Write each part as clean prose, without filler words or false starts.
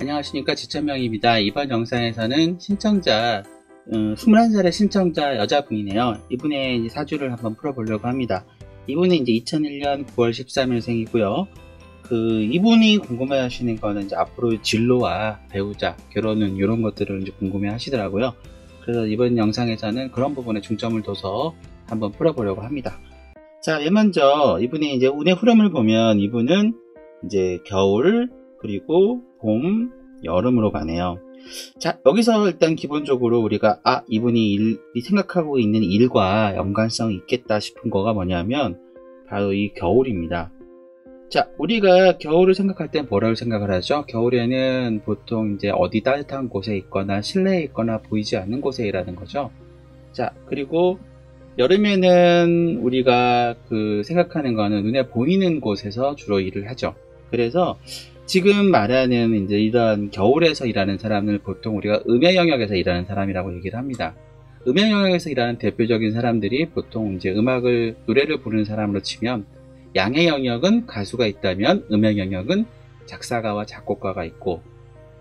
안녕하십니까, 지천명입니다. 이번 영상에서는 신청자 21살의 신청자 여자분이네요. 이분의 이제 사주를 한번 풀어보려고 합니다. 이분은 이제 2001년 9월 13일생이고요. 이분이 궁금해 하시는 거는 이제 앞으로 진로와 배우자, 결혼은 이런 것들을 이제 궁금해 하시더라고요. 그래서 이번 영상에서는 그런 부분에 중점을 둬서 한번 풀어보려고 합니다. 자, 맨 먼저 이분의 이제 운의 흐름을 보면 이분은 이제 겨울, 그리고 봄, 여름으로 가네요. 자, 여기서 일단 기본적으로 우리가 이분이 생각하고 있는 일과 연관성이 있겠다 싶은 거가 뭐냐면 바로 이 겨울입니다. 자, 우리가 겨울을 생각할 때 뭐라고 생각을 하죠? 겨울에는 보통 이제 어디 따뜻한 곳에 있거나 실내에 있거나 보이지 않는 곳에 일하는 거죠. 자, 그리고 여름에는 우리가 생각하는 거는 눈에 보이는 곳에서 주로 일을 하죠. 그래서 지금 말하는 이제 이런 겨울에서 일하는 사람을 보통 우리가 음의 영역에서 일하는 사람이라고 얘기를 합니다. 음의 영역에서 일하는 대표적인 사람들이 보통 이제 노래를 부르는 사람으로 치면 양의 영역은 가수가 있다면 음의 영역은 작사가와 작곡가가 있고,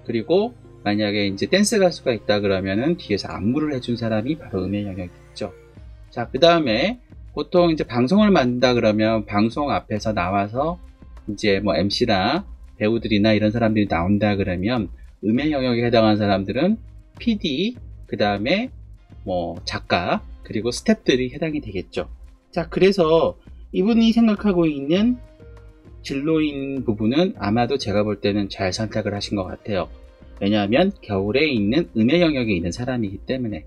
그리고 만약에 이제 댄스 가수가 있다 그러면은 뒤에서 안무를 해준 사람이 바로 음의 영역이겠죠. 자, 그 다음에 보통 이제 방송을 만든다 그러면 방송 앞에서 나와서 이제 뭐 MC나 배우들이나 이런 사람들이 나온다 그러면 음의 영역에 해당하는 사람들은 PD, 그 다음에 뭐 작가, 그리고 스태프들이 해당이 되겠죠. 자, 그래서 이분이 생각하고 있는 진로인 부분은 아마도 제가 볼 때는 잘 선택을 하신 것 같아요. 왜냐하면 겨울에 있는 음의 영역에 있는 사람이기 때문에.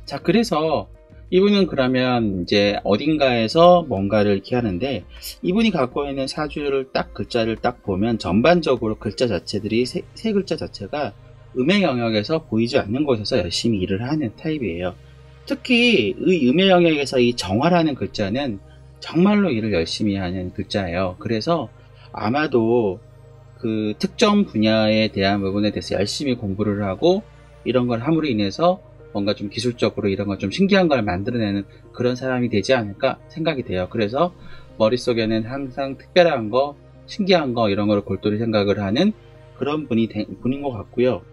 자, 그래서 이분은 그러면 이제 어딘가에서 뭔가를 이렇게 하는데, 이분이 갖고 있는 사주를 글자를 딱 보면 전반적으로 글자 자체들이 세 글자 자체가 음의 영역에서 보이지 않는 곳에서 열심히 일을 하는 타입이에요. 특히 이 음의 영역에서 이 정화라는 글자는 정말로 일을 열심히 하는 글자예요. 그래서 아마도 특정 분야에 대한 부분에 대해서 열심히 공부를 하고 이런 걸 함으로 인해서 뭔가 좀 기술적으로 이런 거 좀 신기한 걸 만들어내는 그런 사람이 되지 않을까 생각이 돼요. 그래서 머릿속에는 항상 특별한 거, 신기한 거 이런 걸 골똘히 생각을 하는 그런 분인 것 같고요.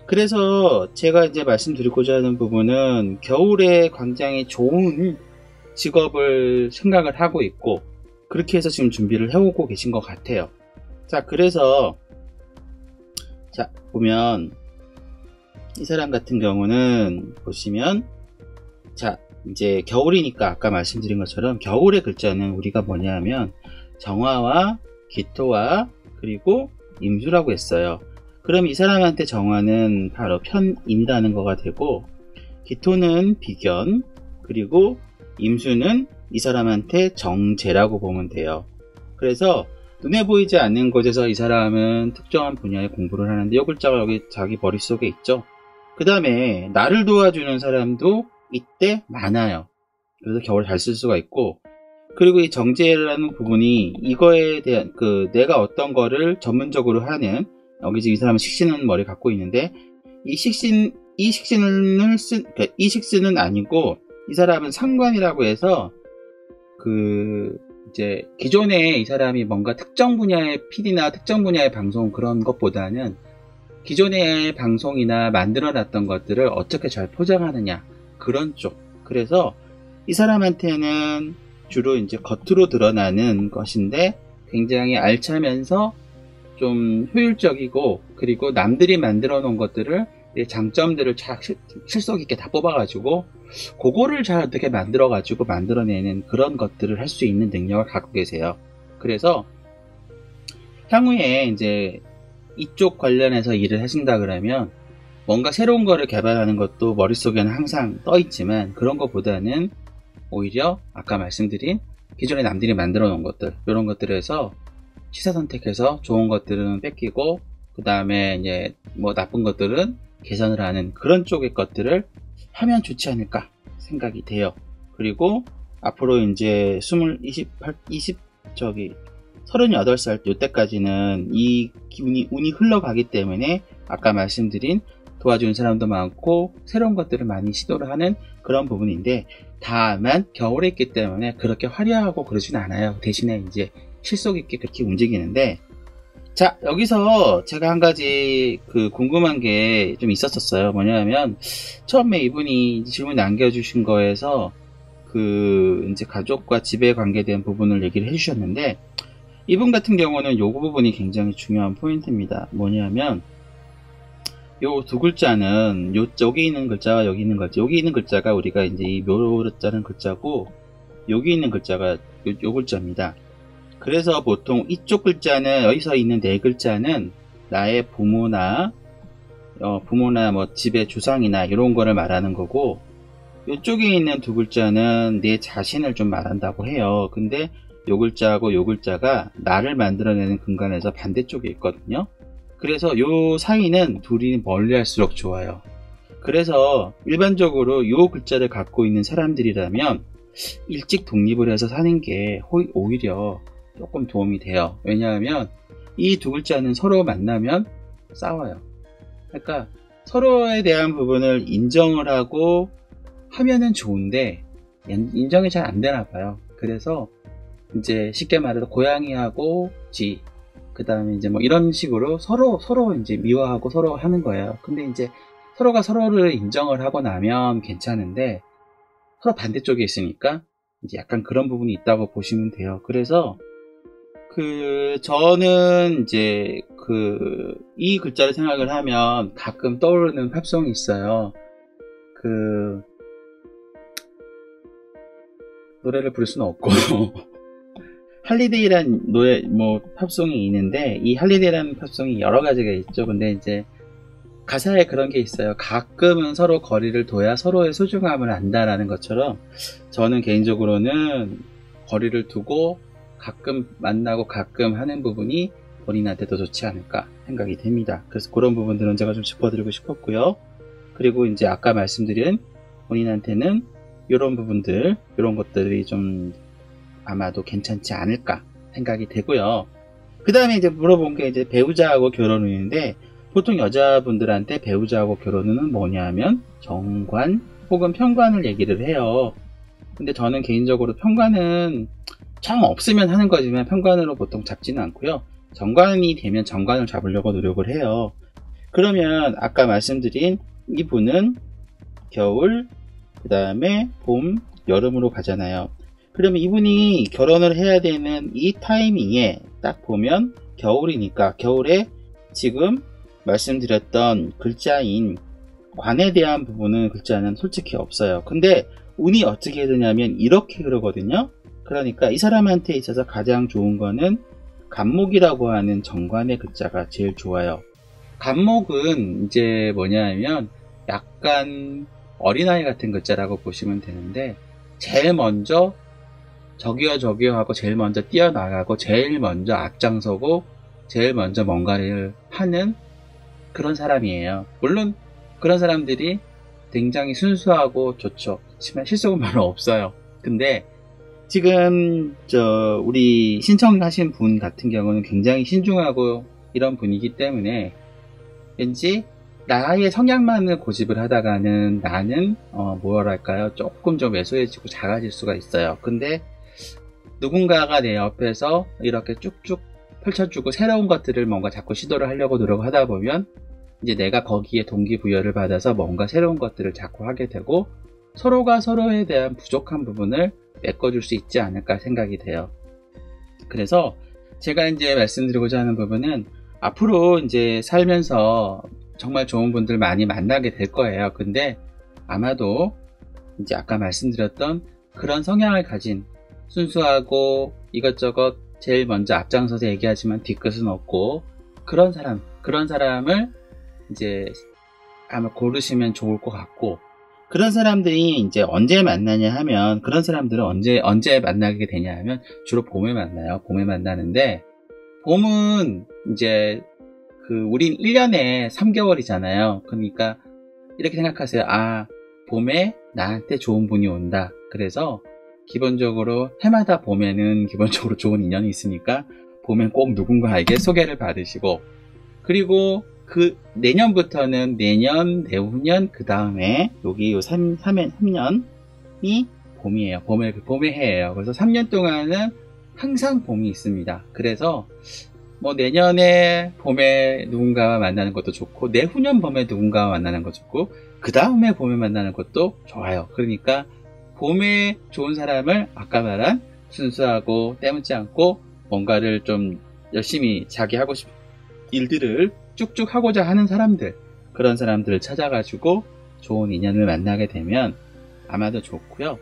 그래서 제가 이제 말씀드리고자 하는 부분은 겨울에 굉장히 좋은 직업을 생각을 하고 있고, 그렇게 해서 지금 준비를 해오고 계신 것 같아요. 자, 그래서 자, 보면 이 사람 같은 경우는 보시면, 자, 이제 겨울이니까 아까 말씀드린 것처럼 겨울의 글자는 우리가 뭐냐면 정화와 기토와 그리고 임수라고 했어요. 그럼 이 사람한테 정화는 바로 편인이라는 거가 되고, 기토는 비견, 그리고 임수는 이 사람한테 정제라고 보면 돼요. 그래서 눈에 보이지 않는 곳에서 이 사람은 특정한 분야의 공부를 하는데 이 글자가 여기 자기 머릿속에 있죠. 그 다음에 나를 도와주는 사람도 이때 많아요. 그래서 겨울 잘 쓸 수가 있고, 그리고 이 정제라는 부분이 이거에 대한 내가 어떤 거를 전문적으로 하는, 여기 지금 이 사람은 식신은 머리 갖고 있는데 이 식신은 아니고 이 사람은 상관이라고 해서 이제 기존에 이 사람이 뭔가 특정 분야의 PD나 특정 분야의 방송 그런 것보다는 기존의 방송이나 만들어놨던 것들을 어떻게 잘 포장하느냐, 그런 쪽. 그래서 이 사람한테는 주로 이제 겉으로 드러나는 것인데 굉장히 알차면서 좀 효율적이고, 그리고 남들이 만들어 놓은 것들을 장점들을 실속 있게 다 뽑아가지고 그거를 잘 어떻게 만들어가지고 만들어내는 그런 것들을 할 수 있는 능력을 갖고 계세요. 그래서 향후에 이제 이쪽 관련해서 일을 하신다 그러면 뭔가 새로운 거를 개발하는 것도 머릿속에는 항상 떠 있지만, 그런 것보다는 오히려 아까 말씀드린 기존에 남들이 만들어 놓은 것들, 이런 것들에서 취사 선택해서 좋은 것들은 뺏기고, 그 다음에 이제 뭐 나쁜 것들은 개선을 하는 그런 쪽의 것들을 하면 좋지 않을까 생각이 돼요. 그리고 앞으로 이제 38살 요때까지는 이 운이 흘러가기 때문에 아까 말씀드린 도와주는 사람도 많고 새로운 것들을 많이 시도를 하는 그런 부분인데, 다만 겨울에 있기 때문에 그렇게 화려하고 그러진 않아요. 대신에 이제 실속 있게 그렇게 움직이는데, 자, 여기서 제가 한 가지 궁금한 게 좀 있었어요. 뭐냐면, 처음에 이분이 질문 남겨주신 거에서 이제 가족과 집에 관계된 부분을 얘기를 해주셨는데, 이분 같은 경우는 요 부분이 굉장히 중요한 포인트입니다. 뭐냐면, 요 두 글자는, 여기 있는 글자와 여기 있는 글자, 여기 있는 글자가 우리가 이제 이 묘자는 글자고, 여기 있는 글자가 요 글자입니다. 그래서 보통 이쪽 글자는, 여기서 있는 네 글자는 나의 부모나 뭐 집의 조상이나 이런 거를 말하는 거고, 이쪽에 있는 두 글자는 내 자신을 좀 말한다고 해요. 근데 요 글자하고 요 글자가 나를 만들어내는 근간에서 반대쪽에 있거든요. 그래서 요 사이는 둘이 멀리 할수록 좋아요. 그래서 일반적으로 요 글자를 갖고 있는 사람들이라면 일찍 독립을 해서 사는 게 오히려 조금 도움이 돼요. 왜냐하면 이 두 글자는 서로 만나면 싸워요. 그러니까 서로에 대한 부분을 인정을 하고 하면은 좋은데 인정이 잘 안 되나 봐요. 그래서 이제 쉽게 말해서 고양이하고 쥐, 그 다음에 이제 뭐 이런 식으로 서로 이제 미워하고 서로 하는 거예요. 근데 이제 서로가 서로를 인정을 하고 나면 괜찮은데 서로 반대쪽에 있으니까 이제 약간 그런 부분이 있다고 보시면 돼요. 그래서 저는 이제 이 글자를 생각을 하면 가끔 떠오르는 팝송이 있어요. 노래를 부를 수는 없고 할리데이란 노래 팝송이 있는데, 이 할리데이라는 팝송이 여러 가지가 있죠. 근데 이제 가사에 그런 게 있어요. 가끔은 서로 거리를 둬야 서로의 소중함을 안다라는 것처럼, 저는 개인적으로는 거리를 두고 가끔 만나고 가끔 하는 부분이 본인한테 더 좋지 않을까 생각이 됩니다. 그래서 그런 부분들은 제가 좀 짚어드리고 싶었고요. 그리고 이제 아까 말씀드린 본인한테는 이런 부분들, 이런 것들이 좀 아마도 괜찮지 않을까 생각이 되고요. 그 다음에 이제 물어본 게 이제 배우자하고 결혼 운인데, 보통 여자분들한테 배우자하고 결혼 운은 뭐냐 하면 정관 혹은 편관을 얘기를 해요. 근데 저는 개인적으로 편관은 정 없으면 하는 거지만 편관으로 보통 잡지는 않고요. 정관이 되면 정관을 잡으려고 노력을 해요. 그러면 아까 말씀드린 이분은 겨울, 그 다음에 봄, 여름으로 가잖아요. 그러면 이분이 결혼을 해야 되는 이 타이밍에 딱 보면 겨울이니까, 겨울에 지금 말씀드렸던 글자인 관에 대한 부분은 글자는 솔직히 없어요. 근데 운이 어떻게 되냐면 이렇게 그러거든요. 그러니까 이 사람한테 있어서 가장 좋은 거는 간목이라고 하는 정관의 글자가 제일 좋아요. 간목은 이제 뭐냐면 약간 어린아이 같은 글자라고 보시면 되는데, 제일 먼저 저기요 하고 제일 먼저 뛰어나가고 제일 먼저 앞장서고 제일 먼저 뭔가를 하는 그런 사람이에요. 물론 그런 사람들이 굉장히 순수하고 좋죠. 하지만 실속은 별로 없어요. 근데 지금 우리 신청하신 분 같은 경우는 굉장히 신중하고 이런 분이기 때문에 왠지 나의 성향만을 고집을 하다가는 나는 뭐랄까요, 조금 좀 왜소해지고 작아질 수가 있어요. 근데 누군가가 내 옆에서 이렇게 쭉쭉 펼쳐주고 새로운 것들을 뭔가 자꾸 시도를 하려고 노력하다 보면 이제 내가 거기에 동기부여를 받아서 뭔가 새로운 것들을 자꾸 하게 되고, 서로가 서로에 대한 부족한 부분을 메꿔줄 수 있지 않을까 생각이 돼요. 그래서 제가 이제 말씀드리고자 하는 부분은, 앞으로 이제 살면서 정말 좋은 분들 많이 만나게 될 거예요. 근데 아마도 이제 아까 말씀드렸던 그런 성향을 가진, 순수하고 이것저것 제일 먼저 앞장서서 얘기하지만 뒤끝은 없고 그런 사람을 이제 아마 고르시면 좋을 것 같고, 그런 사람들이 이제 언제 만나냐 하면, 그런 사람들은 언제 만나게 되냐 하면 주로 봄에 만나요. 봄에 만나는데, 봄은 이제 우린 1년에 3개월이잖아요. 그러니까 이렇게 생각하세요. 봄에 나한테 좋은 분이 온다. 그래서 기본적으로 해마다 봄에는 기본적으로 좋은 인연이 있으니까 봄엔 꼭 누군가에게 소개를 받으시고, 그리고 내년부터는 내년, 내후년, 그 다음에 여기 3년이 봄이에요. 봄의 해예요. 그래서 3년 동안은 항상 봄이 있습니다. 그래서 뭐 내년에 봄에 누군가와 만나는 것도 좋고 내후년 봄에 누군가와 만나는 것도 좋고 그 다음에 봄에 만나는 것도 좋아요. 그러니까 봄에 좋은 사람을 아까 말한 순수하고 때묻지 않고 뭔가를 좀 열심히 자기 하고 싶은 일들을 쭉쭉 하고자 하는 사람들, 그런 사람들을 찾아가지고 좋은 인연을 만나게 되면 아마도 좋고요.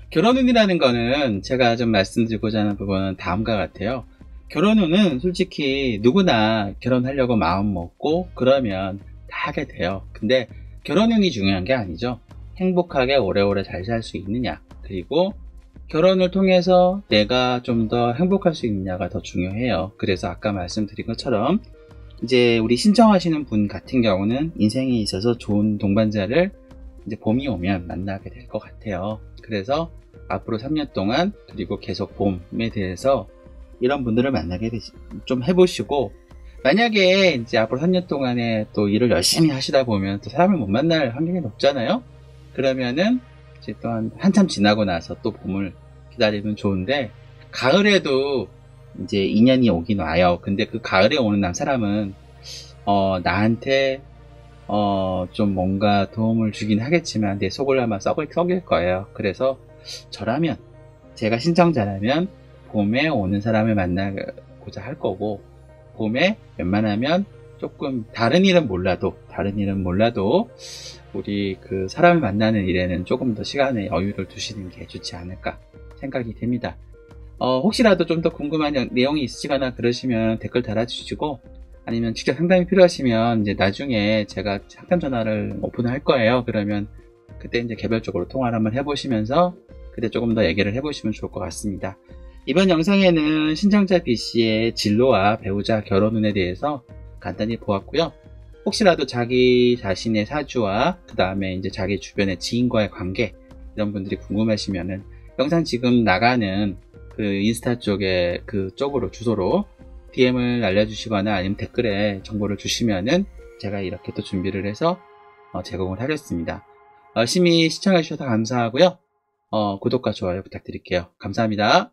결혼운이라는 거는 제가 좀 말씀드리고자 하는 부분은 다음과 같아요. 결혼운은 솔직히 누구나 결혼하려고 마음 먹고 그러면 다 하게 돼요. 근데 결혼운이 중요한 게 아니죠. 행복하게 오래오래 잘 살 수 있느냐, 그리고 결혼을 통해서 내가 좀 더 행복할 수 있느냐가 더 중요해요. 그래서 아까 말씀드린 것처럼 이제 우리 신청하시는 분 같은 경우는 인생에 있어서 좋은 동반자를 이제 봄이 오면 만나게 될 것 같아요. 그래서 앞으로 3년 동안 그리고 계속 봄에 대해서 이런 분들을 만나게 좀 해보시고, 만약에 이제 앞으로 3년 동안에 또 일을 열심히 하시다 보면 또 사람을 못 만날 확률이 높잖아요. 그러면은 이제 또 한참 지나고 나서 또 봄을 기다리면 좋은데, 가을에도 이제 인연이 오긴 와요. 근데 그 가을에 오는 사람은 나한테 좀 뭔가 도움을 주긴 하겠지만 내 속을 아마 썩일 거예요. 그래서 저라면, 제가 신청자라면 봄에 오는 사람을 만나고자 할 거고, 봄에 웬만하면 조금 다른 일은 몰라도 우리 그 사람을 만나는 일에는 조금 더 시간에 여유를 두시는 게 좋지 않을까 생각이 됩니다. 혹시라도 좀 더 궁금한 내용이 있으시거나 그러시면 댓글 달아주시고, 아니면 직접 상담이 필요하시면 이제 나중에 제가 상담 전화를 오픈할 거예요. 그러면 그때 이제 개별적으로 통화를 한번 해보시면서 그때 조금 더 얘기를 해보시면 좋을 것 같습니다. 이번 영상에는 신청자 B씨의 진로와 배우자 결혼운에 대해서 간단히 보았고요. 혹시라도 자기 자신의 사주와 그 다음에 이제 자기 주변의 지인과의 관계, 이런 분들이 궁금하시면은 영상 지금 나가는 그 인스타 쪽에 그쪽으로 주소로 DM을 알려주시거나 아니면 댓글에 정보를 주시면은 제가 이렇게 또 준비를 해서 제공을 하겠습니다. 열심히 시청해 주셔서 감사하고요. 구독과 좋아요 부탁드릴게요. 감사합니다.